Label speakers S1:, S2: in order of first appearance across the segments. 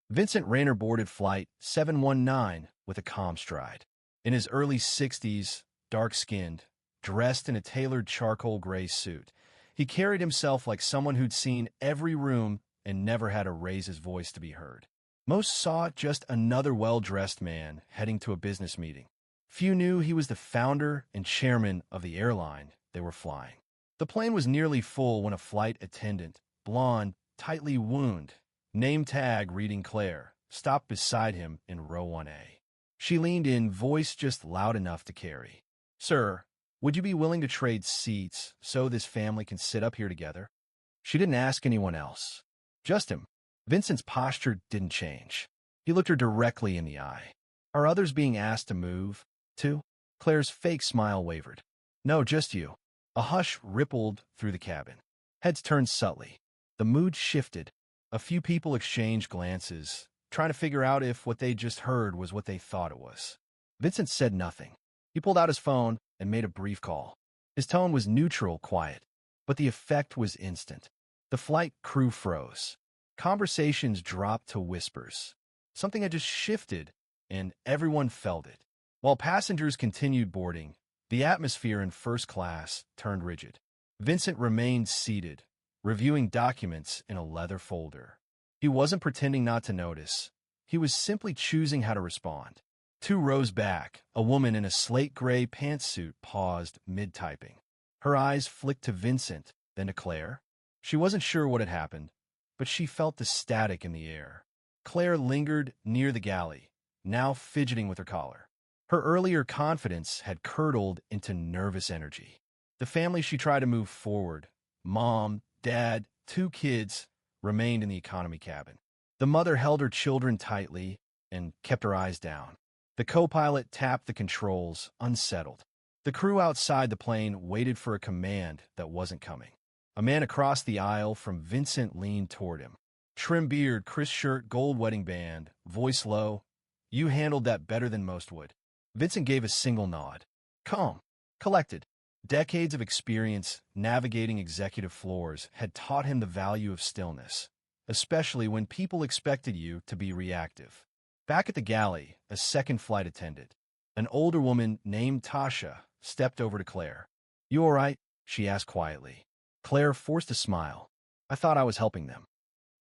S1: Vincent Rayner boarded Flight 719 with a calm stride. In his early 60s, dark-skinned, dressed in a tailored charcoal gray suit, he carried himself like someone who'd seen every room and never had to raise his voice to be heard. Most saw just another well-dressed man heading to a business meeting. Few knew he was the founder and chairman of the airline they were flying. The plane was nearly full when a flight attendant, blonde, tightly wound, name tag reading Claire, stopped beside him in row 1A. She leaned in, voice just loud enough to carry. "Sir, would you be willing to trade seats so this family can sit up here together?" She didn't ask anyone else. Just him. Vincent's posture didn't change. He looked her directly in the eye. "Are others being asked to move, too?" Claire's fake smile wavered. "No, just you." A hush rippled through the cabin. Heads turned subtly. The mood shifted. A few people exchanged glances, trying to figure out if what they just heard was what they thought it was. Vincent said nothing. He pulled out his phone and made a brief call. His tone was neutral, quiet, but the effect was instant. The flight crew froze. Conversations dropped to whispers. Something had just shifted, and everyone felt it. While passengers continued boarding, the atmosphere in first class turned rigid. Vincent remained seated, reviewing documents in a leather folder. He wasn't pretending not to notice. He was simply choosing how to respond. 2 rows back, a woman in a slate-gray pantsuit paused mid-typing. Her eyes flicked to Vincent, then to Claire. She wasn't sure what had happened, but she felt the static in the air. Claire lingered near the galley, now fidgeting with her collar. Her earlier confidence had curdled into nervous energy. The family she tried to move forward, mom, dad, 2 kids, remained in the economy cabin. The mother held her children tightly and kept her eyes down. The co-pilot tapped the controls, unsettled. The crew outside the plane waited for a command that wasn't coming. A man across the aisle from Vincent leaned toward him. Trim beard, crisp shirt, gold wedding band, voice low. "You handled that better than most would." Vincent gave a single nod. Calm, collected. Decades of experience navigating executive floors had taught him the value of stillness, especially when people expected you to be reactive. Back at the galley, a second flight attendant, an older woman named Tasha, stepped over to Claire. "You all right?" she asked quietly. Claire forced a smile. "I thought I was helping them."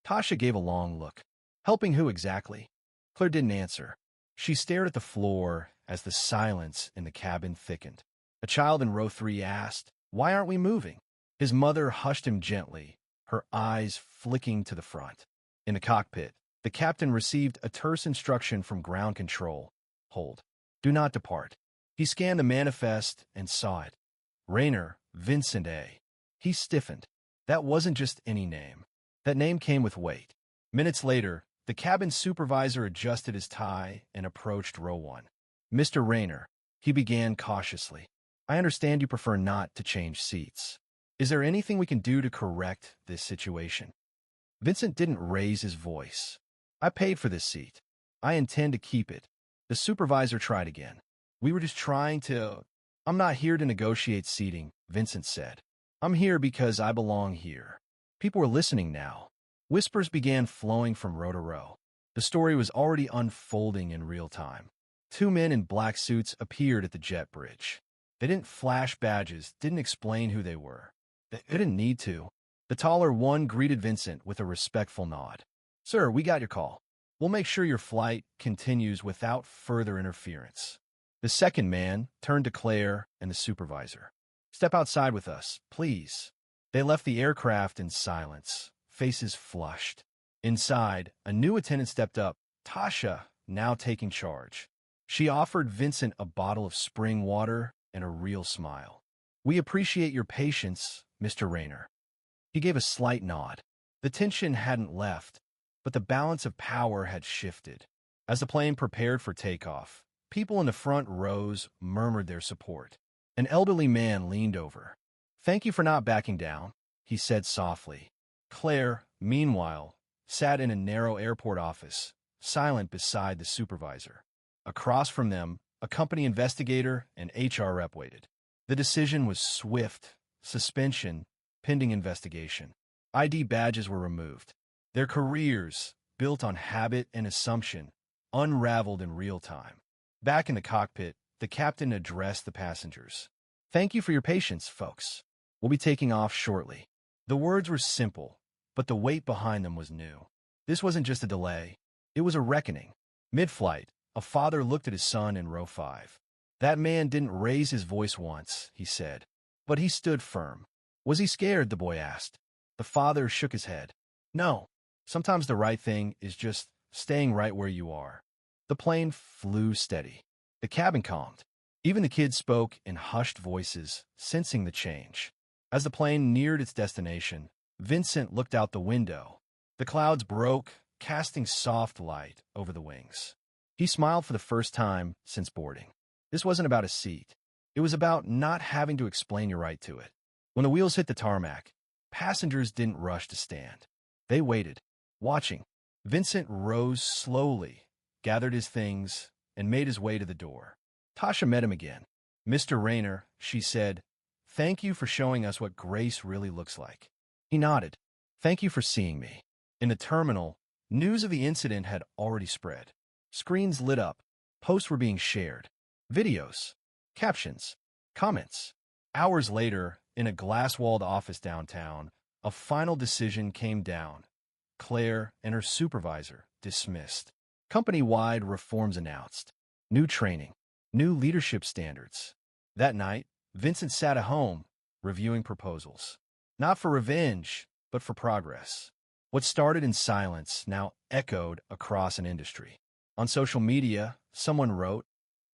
S1: Tasha gave a long look. "Helping who exactly?" Claire didn't answer. She stared at the floor as the silence in the cabin thickened. A child in row 3 asked, "Why aren't we moving?" His mother hushed him gently, her eyes flicking to the front. In the cockpit, the captain received a terse instruction from ground control. "Hold. Do not depart." He scanned the manifest and saw it. Rayner, Vincent A. He stiffened. That wasn't just any name. That name came with weight. Minutes later, the cabin supervisor adjusted his tie and approached row 1. "Mr. Rayner," he began cautiously, "I understand you prefer not to change seats. Is there anything we can do to correct this situation?" Vincent didn't raise his voice. "I paid for this seat. I intend to keep it." The supervisor tried again. "We were just trying to—" "I'm not here to negotiate seating," Vincent said. "I'm here because I belong here." People were listening now. Whispers began flowing from row to row. The story was already unfolding in real time. 2 men in black suits appeared at the jet bridge. They didn't flash badges, didn't explain who they were. They didn't need to. The taller one greeted Vincent with a respectful nod. "Sir, we got your call. We'll make sure your flight continues without further interference." The second man turned to Claire and the supervisor. "Step outside with us, please." They left the aircraft in silence, faces flushed. Inside, a new attendant stepped up, Tasha, now taking charge. She offered Vincent a bottle of spring water and a real smile. "We appreciate your patience, Mr. Rayner." He gave a slight nod. The tension hadn't left, but the balance of power had shifted. As the plane prepared for takeoff, people in the front rows murmured their support. An elderly man leaned over. "Thank you for not backing down," he said softly. Claire, meanwhile, sat in a narrow airport office, silent beside the supervisor. Across from them, a company investigator and HR rep waited. The decision was swift: suspension, pending investigation. ID badges were removed. Their careers, built on habit and assumption, unraveled in real time. Back in the cockpit, the captain addressed the passengers. "Thank you for your patience, folks. We'll be taking off shortly." The words were simple, but the weight behind them was new. This wasn't just a delay. It was a reckoning. Mid-flight, a father looked at his son in row 5. That man didn't raise his voice once, he said, but he stood firm. "Was he scared?" the boy asked. The father shook his head. "No. Sometimes the right thing is just staying right where you are." The plane flew steady. The cabin calmed. Even the kids spoke in hushed voices, sensing the change. As the plane neared its destination, Vincent looked out the window. The clouds broke, casting soft light over the wings. He smiled for the first time since boarding. This wasn't about a seat. It was about not having to explain your right to it. When the wheels hit the tarmac, passengers didn't rush to stand. They waited, watching. Vincent rose slowly, gathered his things, and made his way to the door. Tasha met him again. "Mr. Rayner," she said, "thank you for showing us what grace really looks like." He nodded. "Thank you for seeing me." In the terminal, news of the incident had already spread. Screens lit up. Posts were being shared. Videos, captions, comments. Hours later, in a glass-walled office downtown, a final decision came down. Claire and her supervisor dismissed. Company-wide reforms announced. New training. New leadership standards. That night, Vincent sat at home, reviewing proposals. Not for revenge, but for progress. What started in silence now echoed across an industry. On social media, someone wrote,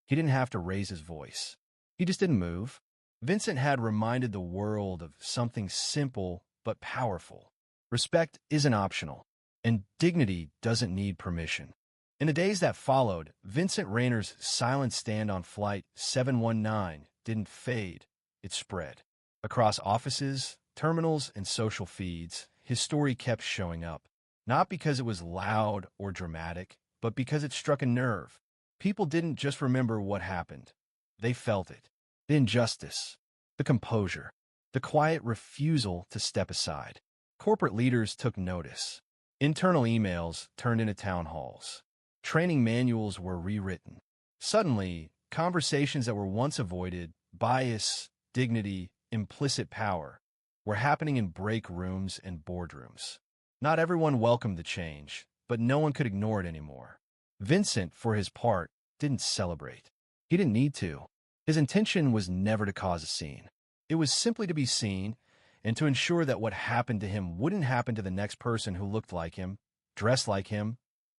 S1: "He didn't have to raise his voice. He just didn't move." Vincent had reminded the world of something simple but powerful. Respect isn't optional, and dignity doesn't need permission. In the days that followed, Vincent Rayner's silent stand on Flight 719 didn't fade, it spread. Across offices, terminals, and social feeds, his story kept showing up. Not because it was loud or dramatic, but because it struck a nerve. People didn't just remember what happened. They felt it. The injustice, the composure, the quiet refusal to step aside. Corporate leaders took notice. Internal emails turned into town halls. Training manuals were rewritten. Suddenly, conversations that were once avoided, bias, dignity, implicit power, were happening in break rooms and boardrooms. Not everyone welcomed the change, but no one could ignore it anymore. Vincent, for his part, didn't celebrate. He didn't need to. His intention was never to cause a scene. It was simply to be seen and to ensure that what happened to him wouldn't happen to the next person who looked like him, dressed like him,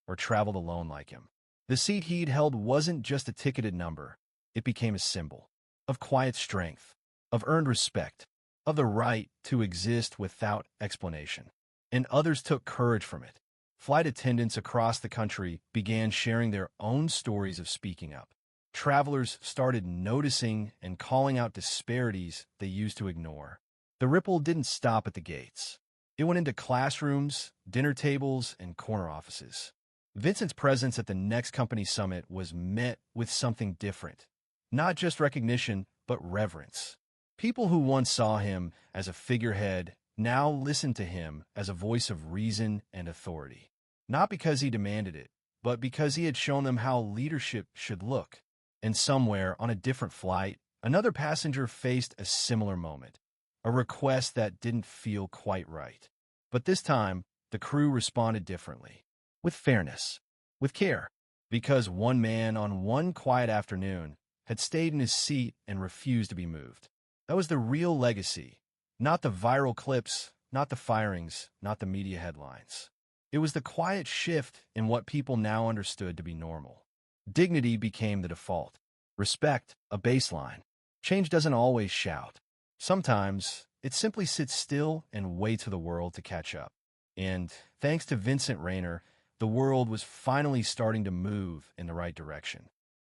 S1: or traveled alone like him. The seat he'd held wasn't just a ticketed number. It became a symbol of quiet strength, of earned respect, of the right to exist without explanation. And others took courage from it. Flight attendants across the country began sharing their own stories of speaking up. Travelers started noticing and calling out disparities they used to ignore. The ripple didn't stop at the gates. It went into classrooms, dinner tables, and corner offices. Vincent's presence at the next company summit was met with something different. Not just recognition, but reverence. People who once saw him as a figurehead now listened to him as a voice of reason and authority. Not because he demanded it, but because he had shown them how leadership should look. And somewhere on a different flight, another passenger faced a similar moment, a request that didn't feel quite right. But this time, the crew responded differently, with fairness, with care, because one man on one quiet afternoon had stayed in his seat and refused to be moved. That was the real legacy, not the viral clips, not the firings, not the media headlines. It was the quiet shift in what people now understood to be normal. Dignity became the default. Respect, a baseline. Change doesn't always shout. Sometimes, it simply sits still and waits for the world to catch up. And thanks to Vincent Rayner, the world was finally starting to move in the right direction.